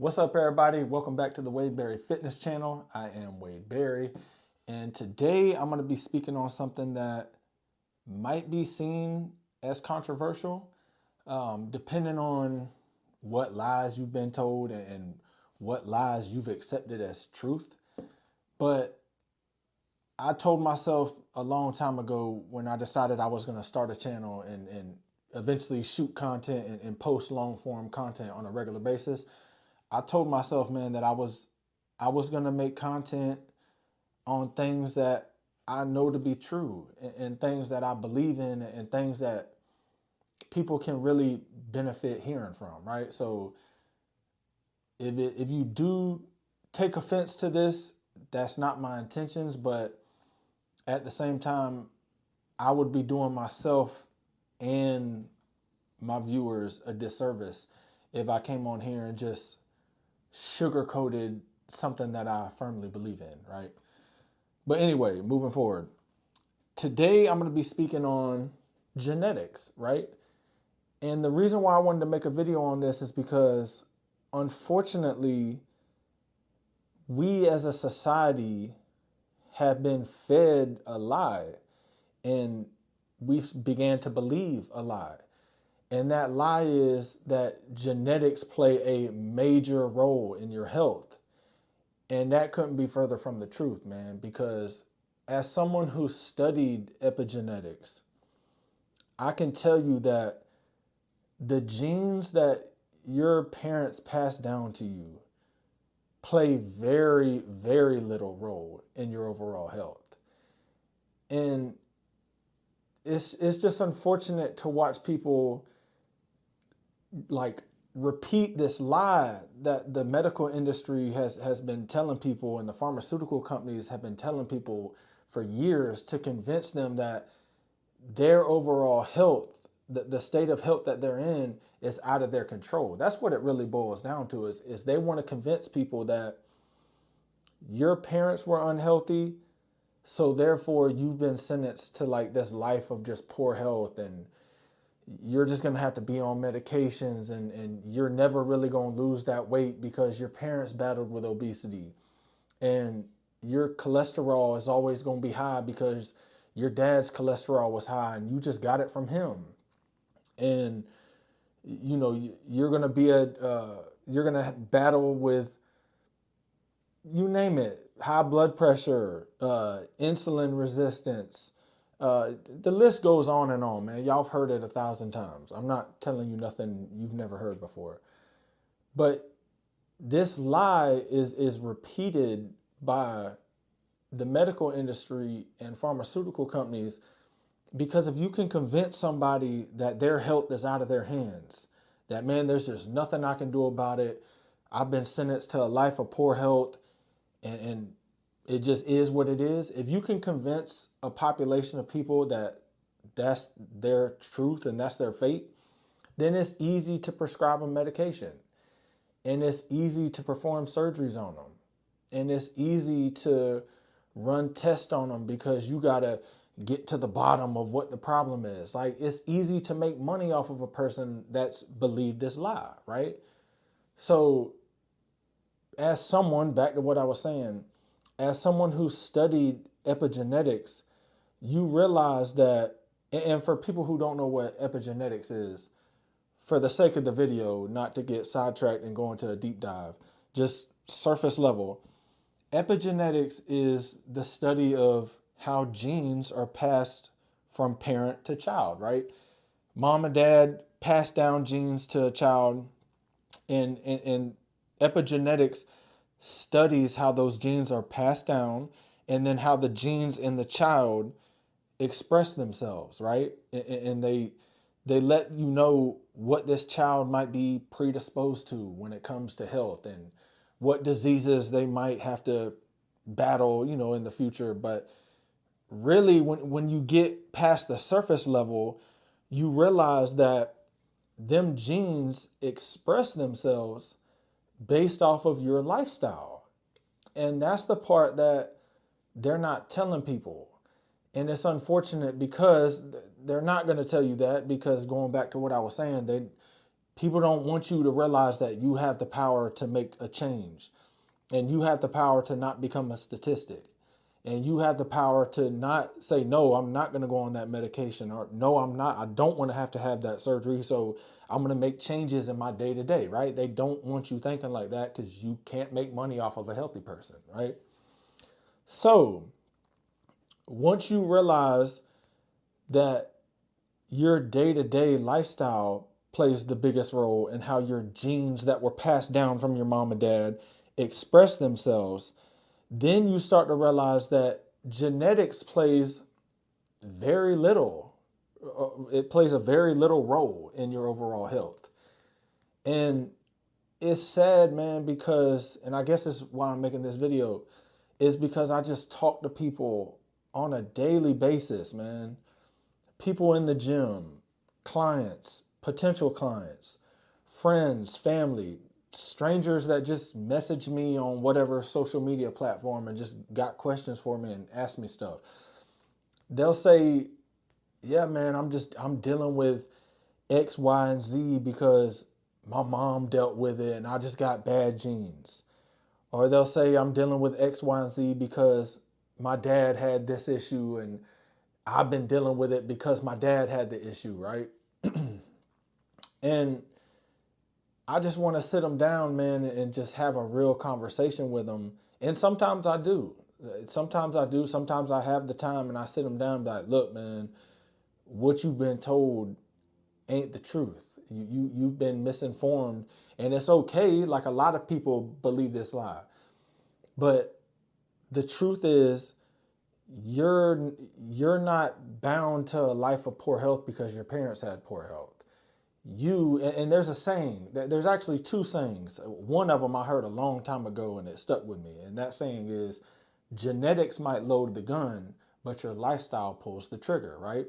What's up, everybody? Welcome back to the Wade Berry Fitness Channel. I am Wade Berry, and today I'm going to be speaking on something that might be seen as controversial, depending on what lies you've been told and what lies you've accepted as truth. But I told myself a long time ago when I decided I was going to start a channel and eventually shoot content and post long form content on a regular basis. I told myself, man, that I was going to make content on things that I know to be true and things that I believe in and things that people can really benefit hearing from, right? So if you do take offense to this, that's not my intentions, but at the same time, I would be doing myself and my viewers a disservice if I came on here and just sugar-coated something that I firmly believe in, right? But anyway, moving forward. Today, I'm going to be speaking on genetics, right? And the reason why I wanted to make a video on this is because, unfortunately, we as a society have been fed a lie, and we began to believe a lie. And that lie is that genetics play a major role in your health. And that couldn't be further from the truth, man, because as someone who studied epigenetics, I can tell you that the genes that your parents pass down to you play very, very little role in your overall health. And it's just unfortunate to watch people like repeat this lie that the medical industry has been telling people and the pharmaceutical companies have been telling people for years to convince them that their overall health, the state of health that they're in, is out of their control. That's what it really boils down to, is they want to convince people that your parents were unhealthy, so therefore you've been sentenced to like this life of just poor health, and you're just going to have to be on medications, and you're never really going to lose that weight because your parents battled with obesity, and your cholesterol is always going to be high because your dad's cholesterol was high and you just got it from him. And you know, you're going to be you're going to battle with, you name it, high blood pressure, insulin resistance. The list goes on and on, man. Y'all have heard it 1,000 times. I'm not telling you nothing you've never heard before. But this lie is repeated by the medical industry and pharmaceutical companies, because if you can convince somebody that their health is out of their hands, that, man, there's just nothing I can do about it, I've been sentenced to a life of poor health, and it just is what it is. If you can convince a population of people that that's their truth and that's their fate, then it's easy to prescribe them medication, and it's easy to perform surgeries on them, and it's easy to run tests on them because you got to get to the bottom of what the problem is. Like, it's easy to make money off of a person that's believed this lie, right? So as someone, back to what I was saying, as someone who studied epigenetics, you realize that, and for people who don't know what epigenetics is, for the sake of the video, not to get sidetracked and go into a deep dive, just surface level, epigenetics is the study of how genes are passed from parent to child, right? Mom and dad pass down genes to a child, and epigenetics studies how those genes are passed down and then how the genes in the child express themselves, right? And they let you know what this child might be predisposed to when it comes to health and what diseases they might have to battle, you know, in the future. But really, when you get past the surface level, you realize that them genes express themselves based off of your lifestyle. And that's the part that they're not telling people. And it's unfortunate because they're not going to tell you that, because going back to what I was saying, People don't want you to realize that you have the power to make a change, and you have the power to not become a statistic, and you have the power to not say, no, I'm not going to go on that medication, or no, I don't want to have that surgery. So I'm going to make changes in my day to day, right? They don't want you thinking like that because you can't make money off of a healthy person, right? So once you realize that your day-to-day lifestyle plays the biggest role in how your genes that were passed down from your mom and dad express themselves, then you start to realize that genetics plays very little. It plays a very little role in your overall health. And it's sad, man, because, and I guess this is why I'm making this video, is because I just talk to people on a daily basis, man. People in the gym, clients, potential clients, friends, family, strangers that just message me on whatever social media platform and just got questions for me and ask me stuff. They'll say, yeah, man, I'm dealing with X, Y, and Z because my mom dealt with it and I just got bad genes. Or they'll say, I'm dealing with X, Y, and Z because my dad had this issue and I've been dealing with it because my dad had the issue, right? And I just want to sit them down, man, and just have a real conversation with them. And sometimes I do. Sometimes I do. Sometimes I have the time and I sit them down and be like, look, man, what you've been told ain't the truth. You've been misinformed, and it's okay. Like, a lot of people believe this lie, but the truth is, you're not bound to a life of poor health because your parents had poor health. And there's a saying, there's actually two sayings. One of them I heard a long time ago and it stuck with me. And that saying is, genetics might load the gun, but your lifestyle pulls the trigger, right?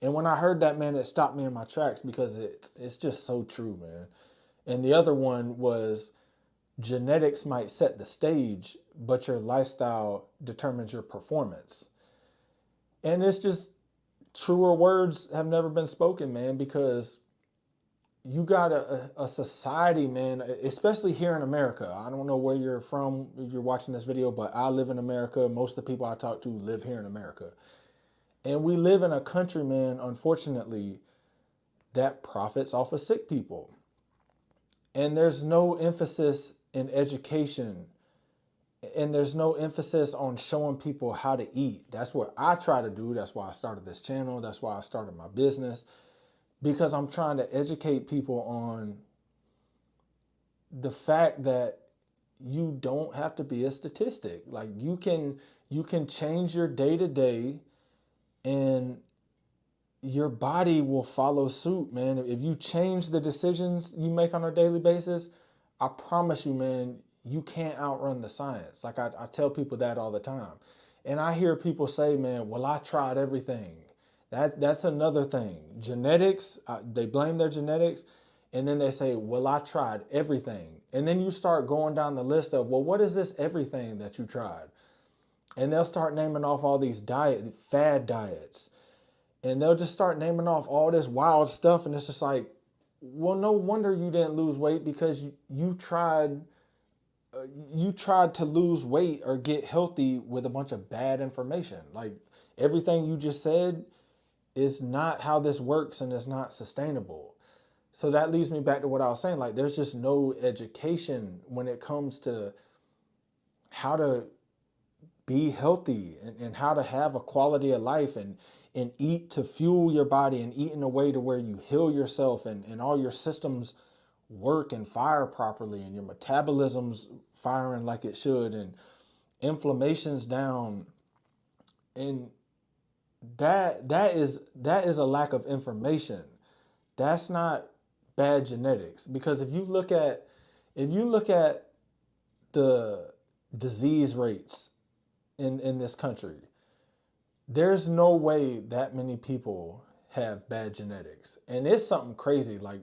And when I heard that, man, it stopped me in my tracks because it's just so true, man. And the other one was, genetics might set the stage, but your lifestyle determines your performance. And it's just, truer words have never been spoken, man, because you got a society, man, especially here in America. I don't know where you're from if you're watching this video, but I live in America. Most of the people I talk to live here in America. And we live in a country, man, unfortunately, that profits off of sick people. And there's no emphasis in education. And there's no emphasis on showing people how to eat. That's what I try to do. That's why I started this channel. That's why I started my business. Because I'm trying to educate people on the fact that you don't have to be a statistic. Like, you can change your day to day and your body will follow suit, man. If you change the decisions you make on a daily basis, I promise you, man, you can't outrun the science. Like, I tell people that all the time. And I hear people say, man, well, I tried everything. That's another thing. Genetics, they blame their genetics, and then they say, well, I tried everything. And then you start going down the list of, well, what is this everything that you tried? And they'll start naming off all these fad diets. And they'll just start naming off all this wild stuff. And it's just like, well, no wonder you didn't lose weight, because you tried to lose weight or get healthy with a bunch of bad information. Like, everything you just said is not how this works, and it's not sustainable. So that leads me back to what I was saying. Like, there's just no education when it comes to how to be healthy and how to have a quality of life and eat to fuel your body and eat in a way to where you heal yourself and all your systems work and fire properly and your metabolism's firing like it should and inflammation's down. And that is a lack of information. That's not bad genetics, because if you look at the disease rates in this country, there's no way that many people have bad genetics. And it's something crazy. Like,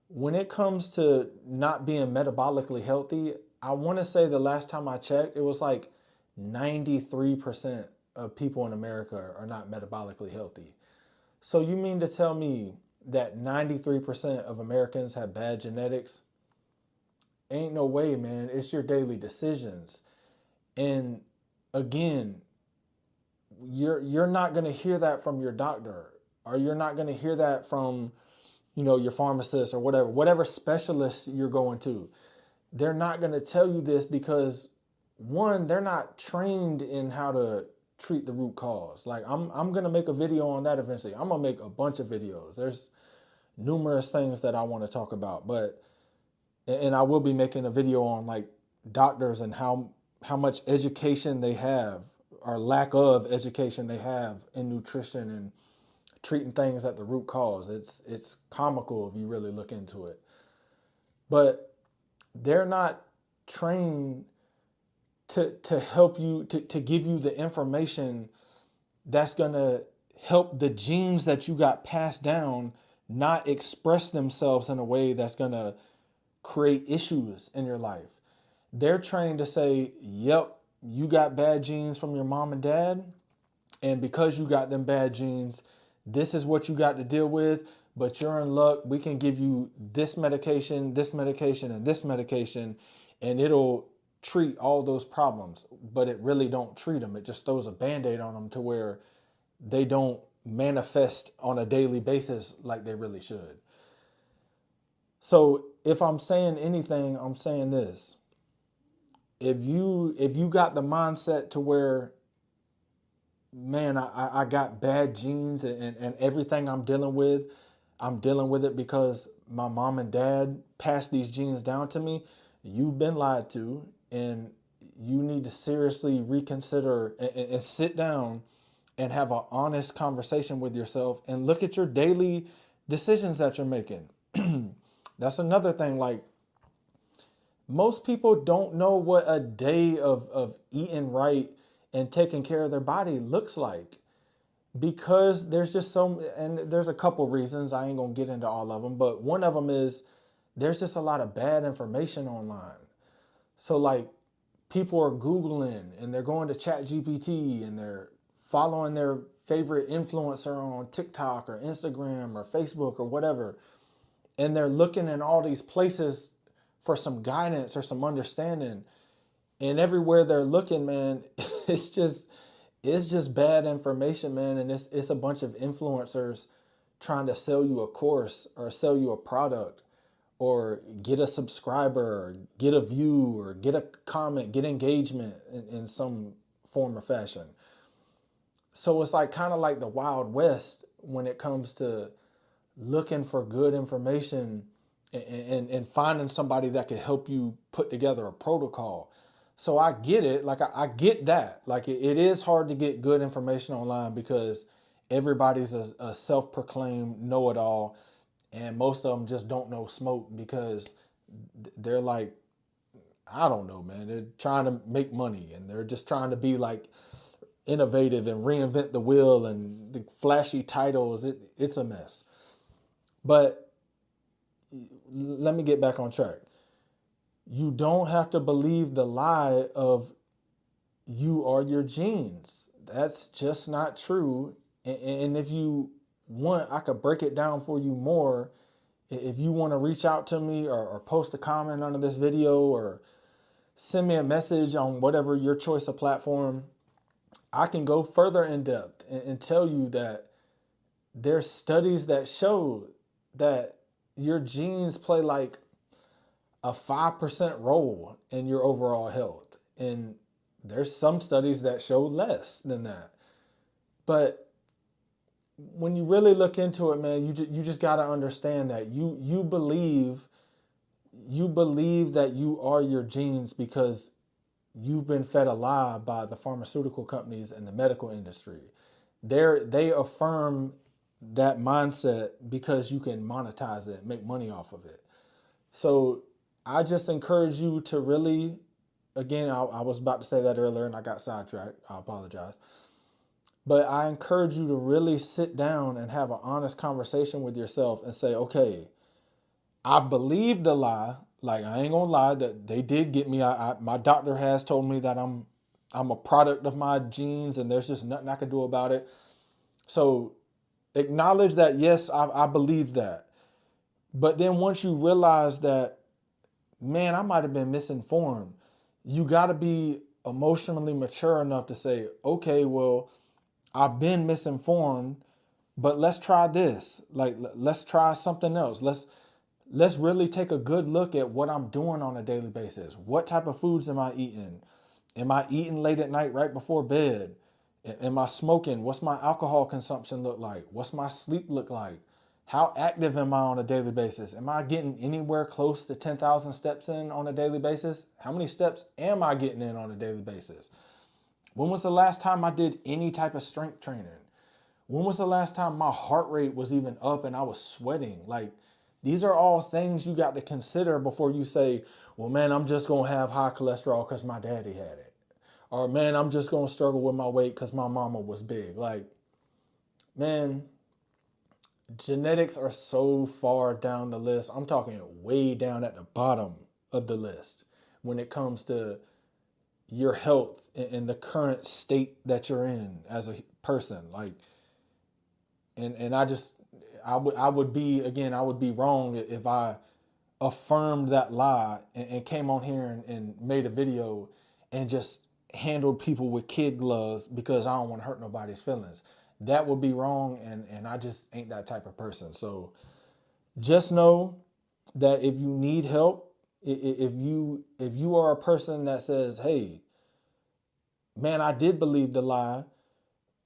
when it comes to not being metabolically healthy, I want to say the last time I checked, it was like 93% of people in America are not metabolically healthy. So you mean to tell me that 93% of Americans have bad genetics? Ain't no way, man. It's your daily decisions. And again, you're not going to hear that from your doctor, or you're not going to hear that from, your pharmacist or whatever specialist you're going to. They're not going to tell you this because, one, they're not trained in how to treat the root cause. Like I'm going to make a video on that eventually. I'm going to make a bunch of videos. There's numerous things that I want to talk about, and I will be making a video on like doctors and how much education they have, or lack of education they have in nutrition and treating things at the root cause. It's comical if you really look into it. But they're not trained to help you, to give you the information that's going to help the genes that you got passed down not express themselves in a way that's going to create issues in your life. They're trained to say, yep, you got bad genes from your mom and dad, and because you got them bad genes, this is what you got to deal with, but you're in luck. We can give you this medication, and this medication, and it'll treat all those problems. But it really don't treat them. It just throws a Band-Aid on them to where they don't manifest on a daily basis like they really should. So if I'm saying anything, I'm saying this. If you got the mindset to where, man, I got bad genes, and everything I'm dealing with it because my mom and dad passed these genes down to me, you've been lied to, and you need to seriously reconsider and sit down and have an honest conversation with yourself and look at your daily decisions that you're making. That's another thing. Like, most people don't know what a day of eating right and taking care of their body looks like, because there's just and there's a couple reasons. I ain't gonna get into all of them, but one of them is there's just a lot of bad information online. So like, people are Googling and they're going to ChatGPT and they're following their favorite influencer on TikTok or Instagram or Facebook or whatever. And they're looking in all these places for some guidance or some understanding. And everywhere they're looking, man, it's just bad information, man. And it's a bunch of influencers trying to sell you a course or sell you a product or get a subscriber or get a view or get a comment, get engagement in some form or fashion. So it's like kind of like the Wild West when it comes to looking for good information and finding somebody that can help you put together a protocol. So I get it. Like I get that. Like it is hard to get good information online because everybody's a self-proclaimed know-it-all, and most of them just don't know smoke because they're like, I don't know, man. They're trying to make money and they're just trying to be like innovative and reinvent the wheel and the flashy titles. It's a mess. But let me get back on track. You don't have to believe the lie of you are your genes. That's just not true. And if you want, I could break it down for you more. If you want to reach out to me or post a comment under this video or send me a message on whatever your choice of platform, I can go further in depth and tell you that there's studies that show that your genes play like a 5% role in your overall health. And there's some studies that show less than that. But when you really look into it, man, you just got to understand that you believe that you are your genes because you've been fed a lie by the pharmaceutical companies and the medical industry. They affirm that mindset because you can monetize it, make money off of it. So I just encourage you to really, again, I was about to say that earlier and I got sidetracked. I apologize. But I encourage you to really sit down and have an honest conversation with yourself and say, okay, I believe the lie. Like, I ain't gonna lie, that they did get me. My doctor has told me that I'm a product of my genes and there's just nothing I can do about it. So Acknowledge that, yes, I believe that. But then once you realize that, man, I might have been misinformed, you got to be emotionally mature enough to say, okay, well, I've been misinformed, but let's try this. Like, let's try something else. Let's really take a good look at what I'm doing on a daily basis. What type of foods am I eating? Am I eating late at night right before bed? Am I smoking? What's my alcohol consumption look like? What's my sleep look like? How active am I on a daily basis? Am I getting anywhere close to 10,000 steps in on a daily basis? How many steps am I getting in on a daily basis? When was the last time I did any type of strength training? When was the last time my heart rate was even up and I was sweating? Like, these are all things you got to consider before you say, well, man, I'm just going to have high cholesterol because my daddy had it. Or, man, I'm just going to struggle with my weight because my mama was big. Like, man, genetics are so far down the list. I'm talking way down at the bottom of the list when it comes to your health and the current state that you're in as a person. Like, and I would be, again, I would be wrong if I affirmed that lie and came on here and made a video and just handled people with kid gloves because I don't want to hurt nobody's feelings. That would be wrong, and I just ain't that type of person. So just know that if you need help, if you are a person that says, hey, man, I did believe the lie,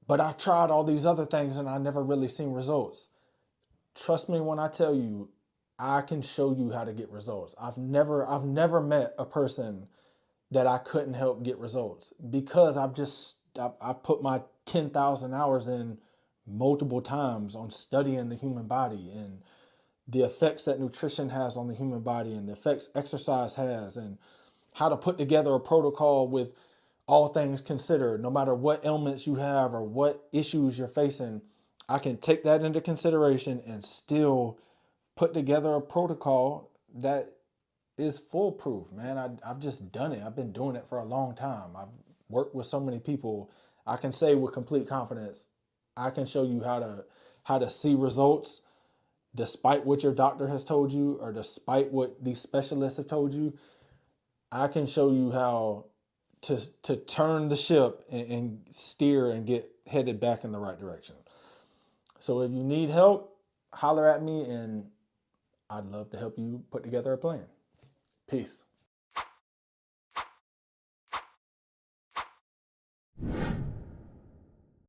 but I tried all these other things and I never really seen results. Trust me when I tell you, I can show you how to get results. I've never met a person that I couldn't help get results because I've put my 10,000 hours in multiple times on studying the human body and the effects that nutrition has on the human body and the effects exercise has, and how to put together a protocol with all things considered. No matter what ailments you have or what issues you're facing, I can take that into consideration and still put together a protocol that is foolproof, man. I've just done it. I've been doing it for a long time. I've worked with so many people. I can say with complete confidence, I can show you how to see results despite what your doctor has told you or despite what these specialists have told you. I can show you how to turn the ship and steer and get headed back in the right direction. So if you need help, holler at me and I'd love to help you put together a plan. Peace.